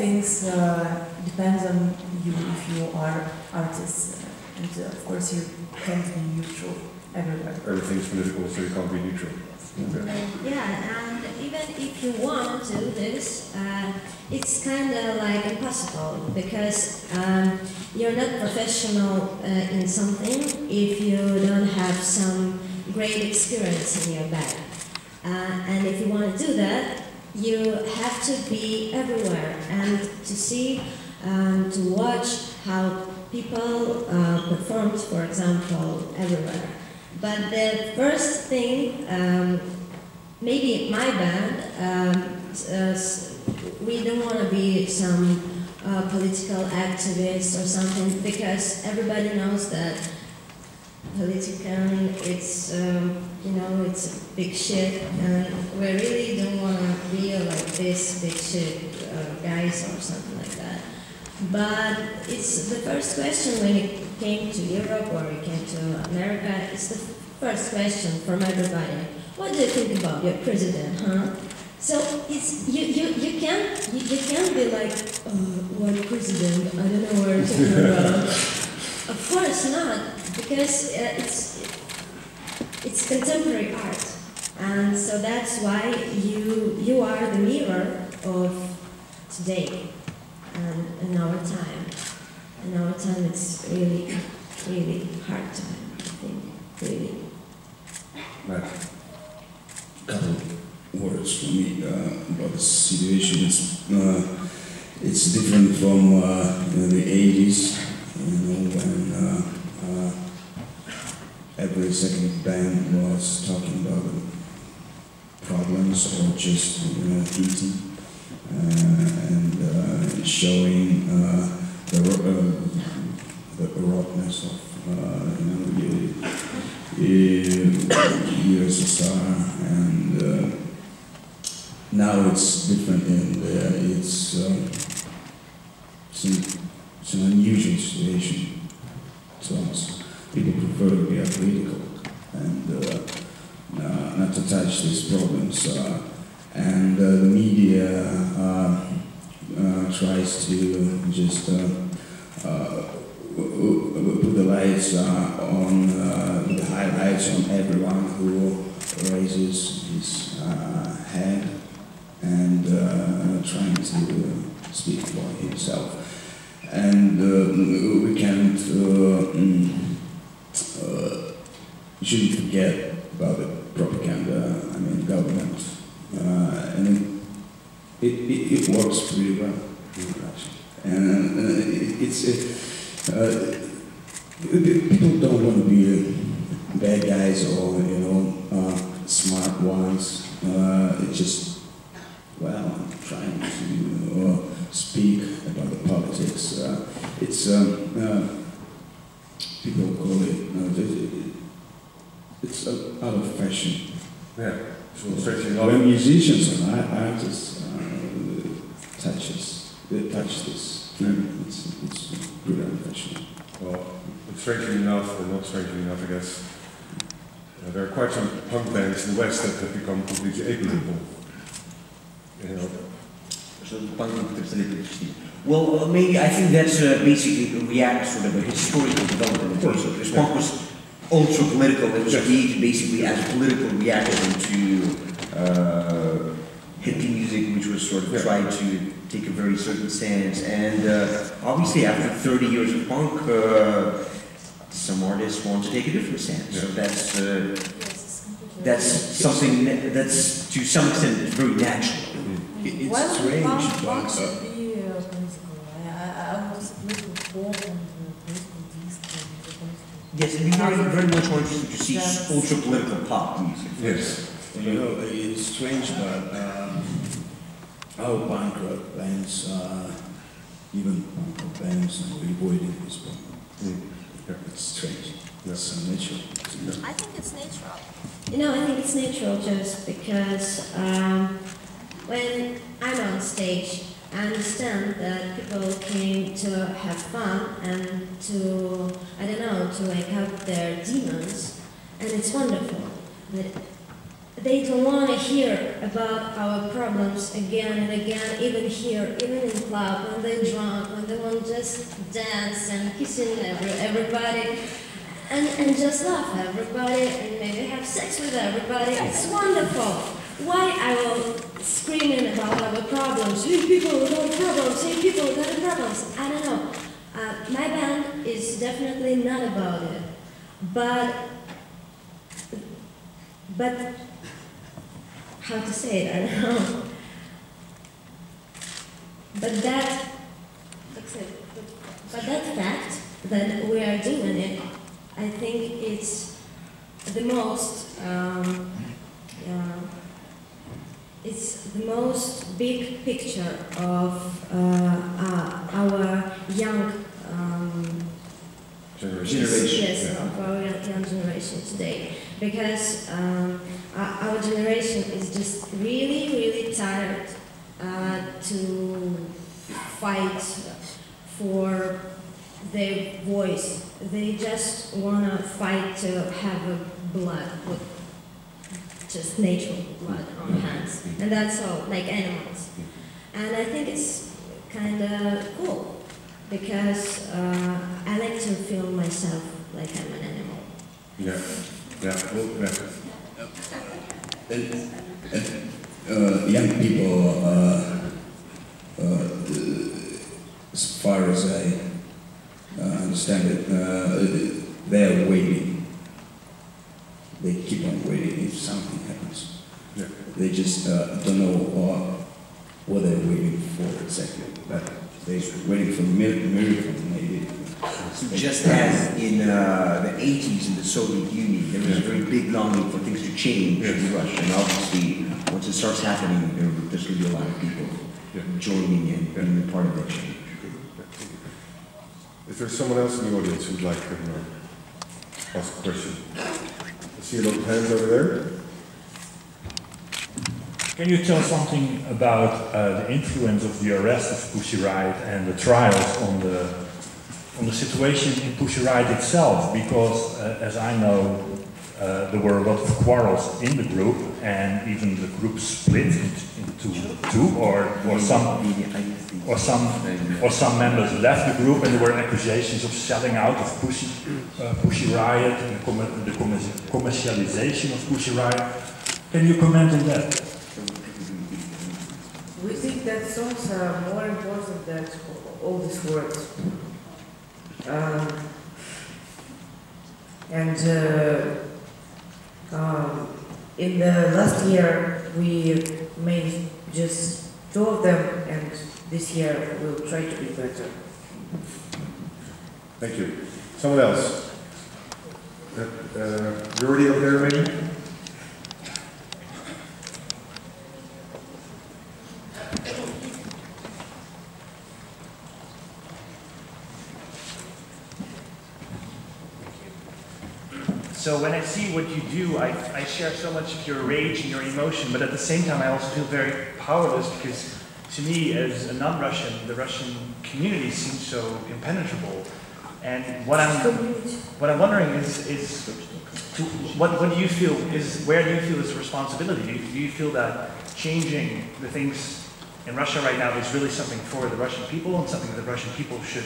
things depends on you if you are artists, and of course you can't be neutral everywhere. Everything's political, so you can't be neutral. Yeah, and even if you want to do this, it's kind of like impossible because you're not professional in something if you don't have some great experience in your bag. And if you want to do that, you have to be everywhere and to see, to watch how people performed, for example, everywhere. But the first thing, maybe my band, we don't want to be some political activist or something, because everybody knows that politically it's, you know, it's big shit, and we really don't want to be like this big shit guys or something like that. But it's the first question when it came to Europe or it came to America, it's the first question from everybody. What do you think about your president, huh? So it's you can't be like, what president? I don't know what you're talking about. Of course not, because it's contemporary art, and so that's why you are the mirror of today and in our time. In our time, it's really hard time, I think, really. Right. Couple words for me about the situation. It's different from the 80s, you know, when every second band was talking about problems or just, you know, eating and showing the rottenness of USSR, and now it's different, and it's an unusual situation to us. People prefer to be apolitical and not to touch these problems, and the media tries to just put the lights on the highlights on everyone who raises his hand and trying to speak for himself. And we can't, you shouldn't forget about the propaganda, I mean, government, and it works pretty well, actually. And people don't want to be bad guys or, you know, smart ones. It's just, well, I'm trying to speak about the politics. It's people call it, it's out of fashion. Yeah. So when musicians and artists touch this, it's pretty unfashionable. Well, strangely enough, or not strangely enough, I guess, there are quite some punk bands in the West that have become completely apolitical. You know. Well, maybe I think that's basically sort of a historical development. Because punk was ultra political. It was created basically as a political reaction to hippie music, which was sort of tried to take a very certain stance. And obviously, after 30 years of punk, some artists want to take a different stance. So that's something that's to some extent very natural. It's strange, but yes, it'd be very much more interesting to see ultra political pop music. Yes. You know, it's strange, but our punk rock bands, even punk rock bands, are avoiding this problem. It's strange. That's so natural. I think it's natural. You know, I think it's natural just because when I'm on stage, I understand that people came to have fun and to, I don't know, to wake up their demons, and it's wonderful. But they don't want to hear about our problems again and again, even here, even in the club, when they're drunk, when they want to just dance and kissing everybody, and just love everybody, and maybe have sex with everybody. It's wonderful. Why I will screaming about our problems? Hey people without problems, hey people without problems. I don't know. My band is definitely not about it. But how to say it, I don't know. But that fact that we are doing it, I think it's the most it's the most big picture of our young generation. Yes, Yeah. of our young generation today. Because our generation is just really, really tired to fight for their voice. They just want to fight to have a blood, with just natural blood on hands. And that's all, like animals. And I think it's kind of cool, because I like to feel myself like I'm an animal. Yeah, yeah, well, yeah. Young people, as far as I understand it, they are waiting. They keep on waiting if something happens. Yeah. They just don't know what they're waiting for exactly. But they're waiting for a miracle, maybe. Just as in the 80s in the Soviet Union, there was a very big longing for things to change in Russia. And obviously, once it starts happening, there's going to be a lot of people joining in and being part of that change. If there's someone else in the audience who'd like to ask a question. I see a lot of hands over there. Can you tell something about the influence of the arrest of Pussy Riot and the trials on the situation in Pussy Riot itself? Because, as I know, there were a lot of quarrels in the group, and even the group split into two, or some members left the group, and there were accusations of selling out of Pussy Riot and the commercialization of Pussy Riot. Can you comment on that? We think that songs are more important than all these words. In the last year, we made just 2 of them, and this year we'll try to be better. Thank you. Someone else? You're already over there, maybe? So when I see what you do, I share so much of your rage and your emotion, but at the same time I also feel very powerless, because to me, as a non-Russian, the Russian community seems so impenetrable. And what I'm wondering is what do you feel where do you feel is the responsibility? Do you feel that changing the things in Russia right now is really something for the Russian people, and something that the Russian people should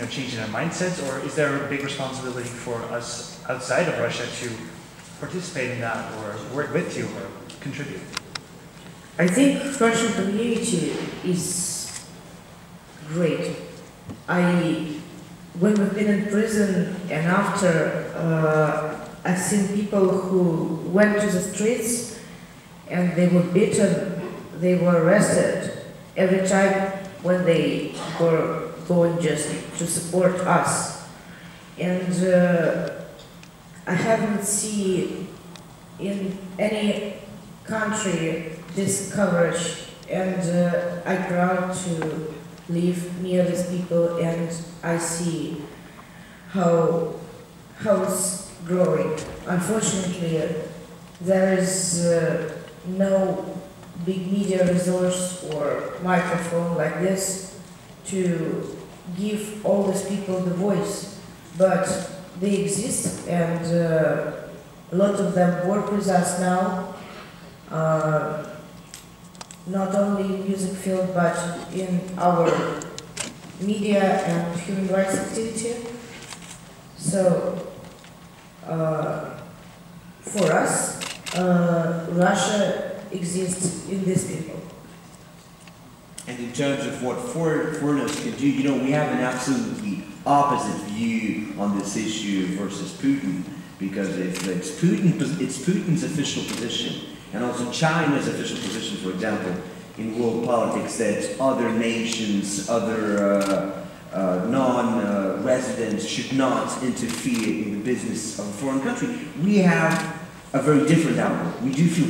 change in their mindsets, or is there a big responsibility for us outside of Russia to participate in that, or work with you, or contribute? I think Russian community is great. When we've been in prison and after, I've seen people who went to the streets and they were beaten, they were arrested every time when they were going just to support us. And I haven't seen in any country this coverage, and I'm proud to live near these people, and I see how it's growing. Unfortunately, there is no big media resource or microphone like this to give all these people the voice, but they exist, and A lot of them work with us now, not only in music field, but in our media and human rights activity. So, for us, Russia exists in these people. And in terms of what foreigners can do, you know, we have an absolutely opposite view on this issue versus Putin, because it's Putin's official position, and also China's official position, for example, in world politics, that other nations, other non-residents should not interfere in the business of a foreign country. We have a very different outlook. We do feel